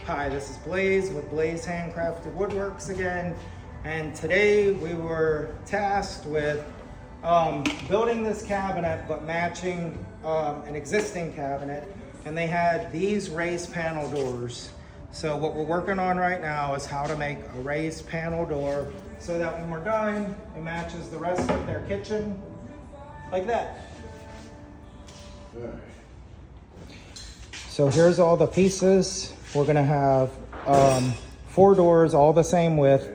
Hi, this is Blaze with Blaze Handcrafted Woodworks again, and today we were tasked with building this cabinet but matching an existing cabinet, and they had these raised panel doors. So what we're working on right now is how to make a raised panel door so that when we're done, it matches the rest of their kitchen like that. So here's all the pieces. We're gonna have 4 doors, all the same width.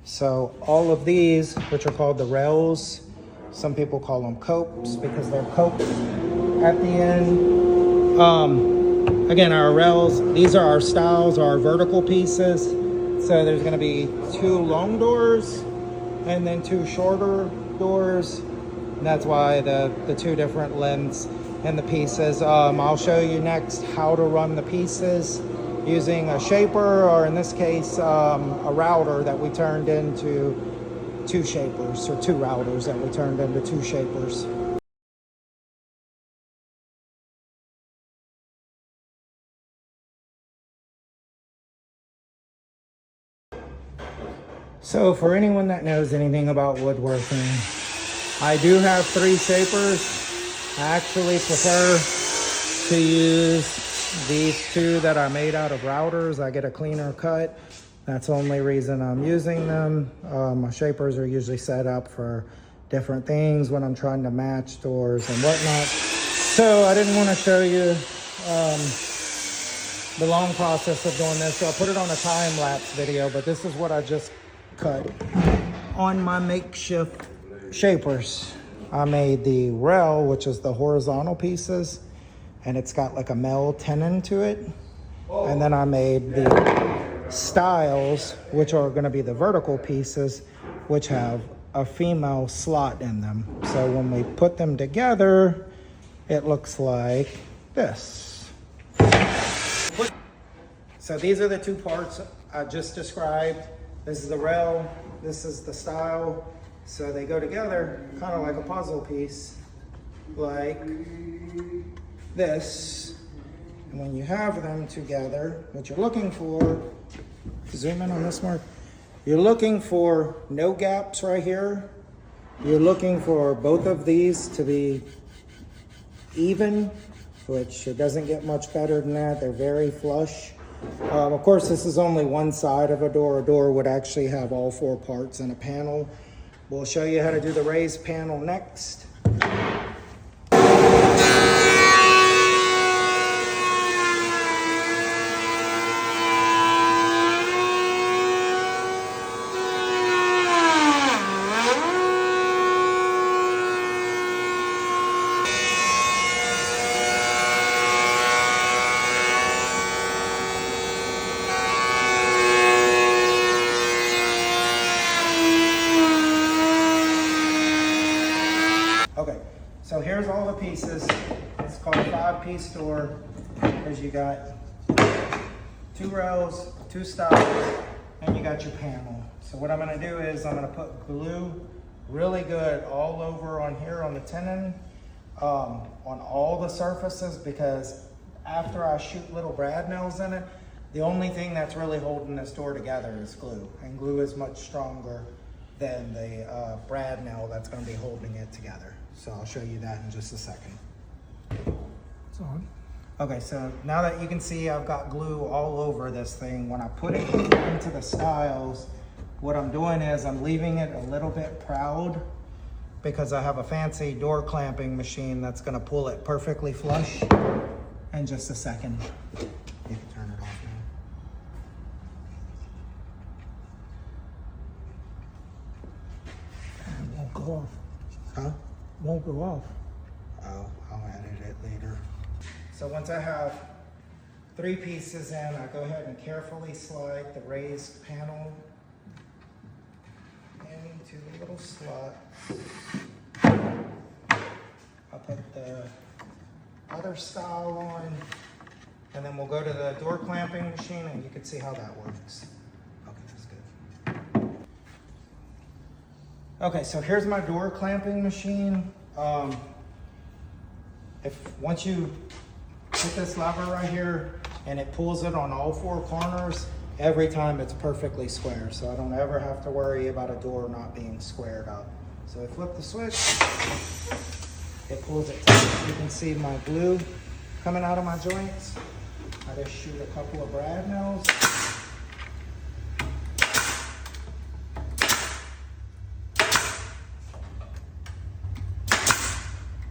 So all of these, which are called the rails, some people call them copes because they're coped at the end. Again, our rails, these are our stiles, our vertical pieces. So there's gonna be 2 long doors and then 2 shorter doors. And that's why the 2 different lengths and the pieces. I'll show you next how to run the pieces using a shaper, or in this case, a router that we turned into 2 shapers, or 2 routers that we turned into 2 shapers. So for anyone that knows anything about woodworking, I do have 3 shapers. I actually prefer to use these 2 that are made out of routers. I get a cleaner cut. That's the only reason I'm using them. My shapers are usually set up for different things when I'm trying to match doors and whatnot. So I didn't want to show you the long process of doing this. So I'll put it on a time-lapse video, but this is what I just cut on my makeshift shapers. I made the rail, which is the horizontal pieces, and it's got like a metal tenon to it. And then I made the stiles, which are gonna be the vertical pieces, which have a female slot in them. So when we put them together, it looks like this. So these are the 2 parts I just described. This is the rail, this is the stile. So they go together kind of like a puzzle piece, like this. And when you have them together, what you're looking for, zoom in on this mark, you're looking for no gaps right here. You're looking for both of these to be even, which it doesn't get much better than that. They're very flush. Of course, this is only one side of a door. A door would actually have all 4 parts in a panel. We'll show you how to do the raised panel next. Okay, so here's all the pieces. It's called a 5-piece door. Here's you got 2 rails, 2 stiles, and you got your panel. So what I'm gonna do is I'm gonna put glue really good all over on here on the tenon, on all the surfaces, because after I shoot little brad nails in it, the only thing that's really holding this door together is glue, and glue is much stronger than the brad nail that's going to be holding it together. So I'll show you that in just a second. It's on. Okay, so now that you can see I've got glue all over this thing, when I put it into the stiles, what I'm doing is I'm leaving it a little bit proud, because I have a fancy door clamping machine that's going to pull it perfectly flush in just a second. You can turn it off now. Go off. Huh? Won't go off. Oh, I'll edit it later. So once I have 3 pieces in, I go ahead and carefully slide the raised panel into the little slot. I'll put the other stile on, and then we'll go to the door clamping machine and you can see how that works. Okay, that's good. Okay, so here's my door clamping machine. Once you hit this lever right here, and it pulls it on all four corners. Every time it's perfectly square, so I don't ever have to worry about a door not being squared up. So I flip the switch, it pulls it tight. You can see my glue coming out of my joints. I just shoot a couple of brad nails.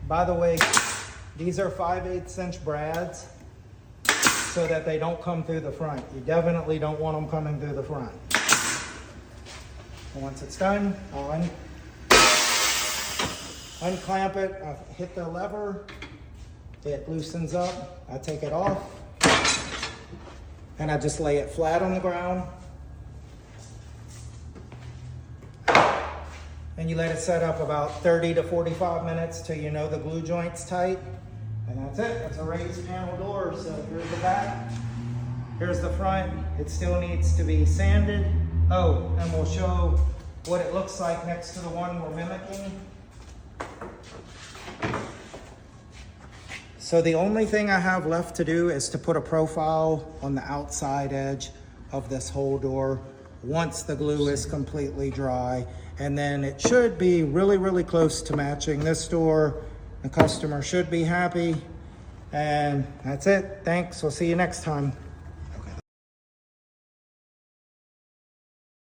By the way, these are 5/8 inch brads so that they don't come through the front. You definitely don't want them coming through the front. And once it's done, I'll unclamp it, I hit the lever, it loosens up, I take it off, and I just lay it flat on the ground. And you let it set up about 30 to 45 minutes till you know the glue joint's tight. And that's it, that's a raised panel door. So here's the back, here's the front. It still needs to be sanded. Oh, and we'll show what it looks like next to the one we're mimicking. So the only thing I have left to do is to put a profile on the outside edge of this whole door once the glue is completely dry. And then it should be really, really close to matching this door. The customer should be happy. And that's it. Thanks. We'll see you next time.